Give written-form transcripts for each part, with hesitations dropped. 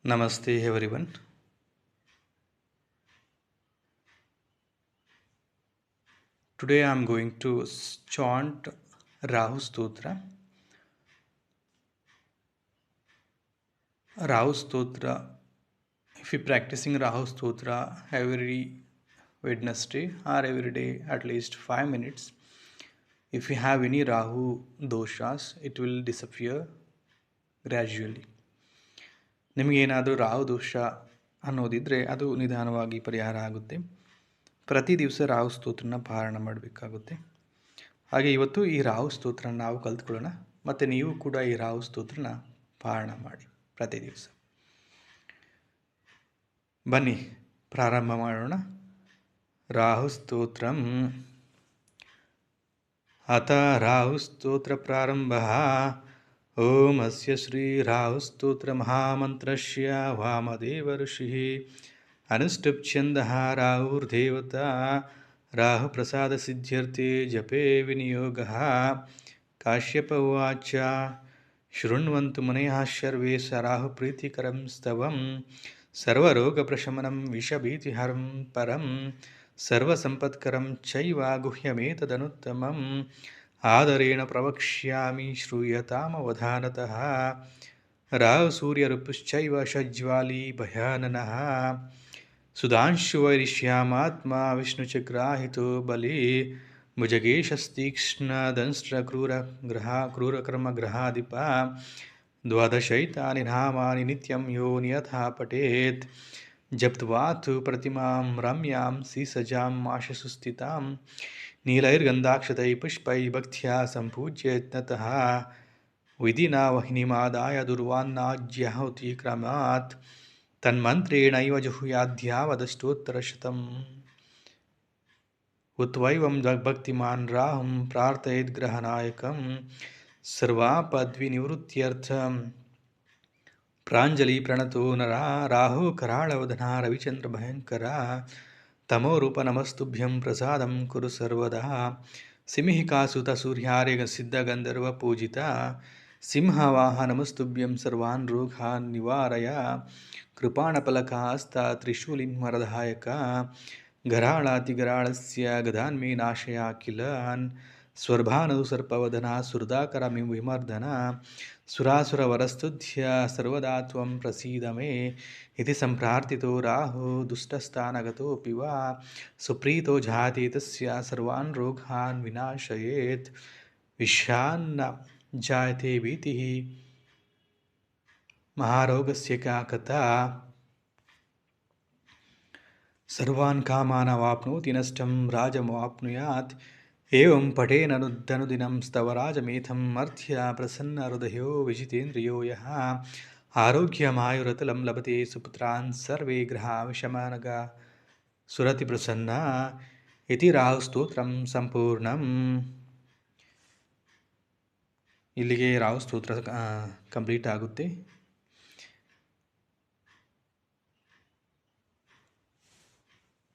Namaste everyone. Today I am going to chant Rahu Stotra. Rahu Stotra. If you practicing Rahu Stotra every Wednesday or every day at least 5 minutes, if you have any Rahu doshas, it will disappear gradually. ನಿಮಗೇನಾದರೂ ರಾಹು ದೋಷ ಅನ್ನೋದಿದ್ದರೆ ಅದು ನಿಧಾನವಾಗಿ ಪರಿಹಾರ ಆಗುತ್ತೆ. ಪ್ರತಿ ದಿವಸ ರಾಹು ಸ್ತೋತ್ರನ ಪಾರಾಯಣ ಮಾಡಬೇಕಾಗುತ್ತೆ. ಹಾಗೆ ಇವತ್ತು ಈ ರಾಹು ಸ್ತೋತ್ರ ನಾವು ಕಲ್ತ್ಕೊಳ್ಳೋಣ, ಮತ್ತು ನೀವು ಕೂಡ ಈ ರಾಹು ಸ್ತೋತ್ರನ ಪಾರಾಯಣ ಮಾಡಿ ಪ್ರತಿ ದಿವಸ. ಬನ್ನಿ ಪ್ರಾರಂಭ ಮಾಡೋಣ. ರಾಹು ಸ್ತೋತ್ರಂ. ಅತ ರಾಹು ಸ್ತೋತ್ರ ಪ್ರಾರಂಭ. ಓಂ ಅಸ್ಯ ಶ್ರೀ ರಾಹು ಸ್ತೋತ್ರ ಮಹಾಮಂತ್ರಸ್ಯ ವಾಮದೇವ ಋಷಿಃ ಅನುಷ್ಠುಪ್ಛಂದಃ ರಾಹುರ್ದೇವತಾ ರಾಹು ಪ್ರಸಾದ ಸಿದ್ಧ್ಯರ್ಥೆ ಜಪೇ ವಿನಿಯೋಗಃ. ಕಾಶ್ಯಪ ಉವಾಚ ಶೃಣ್ವಂತು ಮುನಯಃ ಸರ್ವೇ ಸ ರಾಹು ಪ್ರೀತಿಕರಂ ಸ್ತವಂ ಸರ್ವರೋಗಪ್ರಶಮನಂ ವಿಷಭೀತಿಹರಂ ಪರಂ ಸರ್ವಸಂಪತ್ಕರಂ ಚೈವ ಗುಹ್ಯಮೇತದನುತ್ತಮಂ ಆದರೇಣ ಪ್ರವಕ್ಷ್ಯಾಮಿ ಶ್ರೂಯತಾಮವಧಾನತಃ. ರಾಹು ಸೂರ್ಯರುಪುಶ್ಚೈವ ಷಜ್ವಾಲಿ ಭಯಾನನಃ ಸುಧಾಂಶುವೈರಿಷ್ಯಾಮಾತ್ಮ ವಿಷ್ಣುಚಕ್ರಾಹಿತೋ ಬಲಿ ಭುಜಗೇಶಸ್ತೀಕ್ಷ್ಣದಂಸ್ಟ್ರಕ್ರೂರಕರ್ಮಗ್ರಹಾಧಿಪ ದ್ವಾದಶೈತಾನಿ ನಾಮಾನಿ ನಿತ್ಯಂ ಯೋ ನಿಯಥಾ ಪಠೇತ್. ಜಪ್ತ್ವಾತು ಪ್ರತಿಮಾಂ ರಮ್ಯಾಂ ಸೀಸಜಾಂ ಆಶಸುಸ್ಥಿತಾಂ ನೀಲೈರ್ಗಂಧಾಕ್ಷತೈ ಪುಷ್ಪೈ ಭಕ್ತ್ಯಾ ಸಂಪೂಜ್ಯ ಯತ್ನತಃ ವಿಧಿನಾ ವಹ್ನಿಮಾದಾಯ ದುರ್ವಾನ್ನಾಜ್ಯಾಹುತಿ ಕ್ರಮಾತ್ ತನ್ಮಂತ್ರೇಣೈವ ಜುಹುಯಾಧ್ಯಾವದಷ್ಟೋತ್ತರಶತಂ. ಉತ್ವೈವಂ ಭಕ್ತಿಮಾನ್ ರಾಹುಂ ಪ್ರಾರ್ಥಯೇದ್ ಗ್ರಹನಾಯಕಂ ಸರ್ವಾಪದ್ವಿನಿವೃತ್ತ್ಯರ್ಥಂ ಪ್ರಾಂಜಲಿ ಪ್ರಣತೋ ನರ. ರಾಹು ಕರಾಳವದನ ರವಿಚಂದ್ರ ಭಯಂಕರ ತಮೋರೂಪ ನಮಸ್ತುಭ್ಯಂ ಪ್ರಸಾದಂ ಕುರು ಸರ್ವದಾ. ಸಿಂಹಿಕಾಸುತ ಸೂರ್ಯಾರ್ಯ ಸಿದ್ಧ ಗಂಧರ್ವ ಪೂಜಿತ ಸಿಂಹವಾಹ ನಮಸ್ತುಭ್ಯಂ ಸರ್ವಾನ್ ರೋಗಾನ್ ನಿವಾರಯ. ಕೃಪಾಣಫಲಕಾಸ್ತ ತ್ರಿಶೂಲಿನ್ಮರದಾಯಕ ಗರಾಳಾತಿಗರಾಳಸ್ಯ ಗದಾನ್ಮೇ ನಾಶಯ ಕಿಲಾನ್. ಸ್ವರ್ಭಾನದು ಸರ್ಪವದನ ಸುರದಾಕರ ವಿಮರ್ದನ ಸುರಾಸುರವರಸ್ತುಧ್ಯ ಸರ್ವದಾ ತ್ವಂ ಪ್ರಸೀದ ಮೇ. ಇತಿ ಸಂಪ್ರಾರ್ಥಿತೋ ರಾಹು ದುಷ್ಟಸ್ಥಾನಗತೋಪಿ ವಾ ಸುಪ್ರೀತೋ ಜಾತಿ ತಸ್ಯ ಸರ್ವಾನ್ ರೋಗಾನ್ ವಿನಾಶಯೇತ್. ವಿಷಾನ್ನ ಜಾಯತೆ ಭೀತಿಃ ಮಹಾರೋಗಸ್ಯ ಕ್ಯಾ ಕಥಾ. ಸರ್ವಾನ್ ಕಾಮಾನವಾಪ್ನೋತಿ ನಷ್ಟಂ ರಾಜಮವಾಪ್ನುಯಾತ್. ಏವಂ ಪಠೇನನುದಿನಂ ಸ್ತವರಾಜಮೇಥಂ ಅರ್ಥ್ಯ ಪ್ರಸನ್ನ ಹೃದಯೋ ವಿಜಿತೇಂದ್ರಿಯೋ ಯಃ. ಆರೋಗ್ಯಮಾಯುರತುಲಂ ಲಭತೆ ಸುಪುತ್ರಾನ್ ಸರ್ವೇ ಗ್ರಹಾ ವಿಷಮನಗ ಸುರತಿ ಪ್ರಸನ್ನ. ಇತಿ ರಾಹು ಸ್ತೋತ್ರಂ ಸಂಪೂರ್ಣಂ. ಇಲ್ಲಿಗೆ ರಾಹು ಸ್ತೋತ್ರ ಕಂಪ್ಲೀಟ್ ಆಗುತ್ತೆ.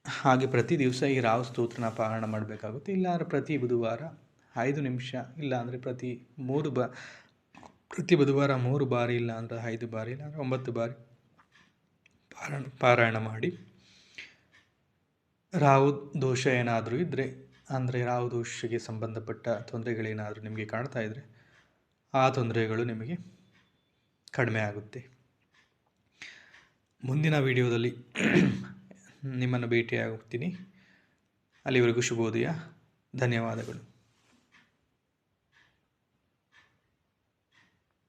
ಹಾಗೆ ಪ್ರತಿ ದಿವಸ ಈ ರಾಹು ಸ್ತೋತ್ರನ ಪಾರಾಯಣ ಮಾಡಬೇಕಾಗುತ್ತೆ. ಇಲ್ಲಾಂದರೆ ಪ್ರತಿ ಬುಧವಾರ 5 ನಿಮಿಷ, ಇಲ್ಲಾಂದರೆ ಪ್ರತಿ ಬುಧವಾರ 3 ಬಾರಿ, ಇಲ್ಲಾಂದರೆ 5 ಬಾರಿ, ಇಲ್ಲಾಂದರೆ 9 ಬಾರಿ ಪಾರಾಯಣ ಮಾಡಿ. ರಾಹು ದೋಷ ಏನಾದರೂ ಇದ್ದರೆ, ಅಂದರೆ ರಾಹು ದೋಷಕ್ಕೆ ಸಂಬಂಧಪಟ್ಟ ತೊಂದರೆಗಳೇನಾದರೂ ನಿಮಗೆ ಕಾಣ್ತಾ ಇದ್ದರೆ ಆ ತೊಂದರೆಗಳು ನಿಮಗೆ ಕಡಿಮೆ ಆಗುತ್ತೆ. ಮುಂದಿನ ವಿಡಿಯೋದಲ್ಲಿ ನಿಮ್ಮನ್ನು ಭೇಟಿಯಾಗುತ್ತೀನಿ. ಅಲ್ಲಿವರೆಗೂ ಶುಭೋದಯ. ಧನ್ಯವಾದಗಳು.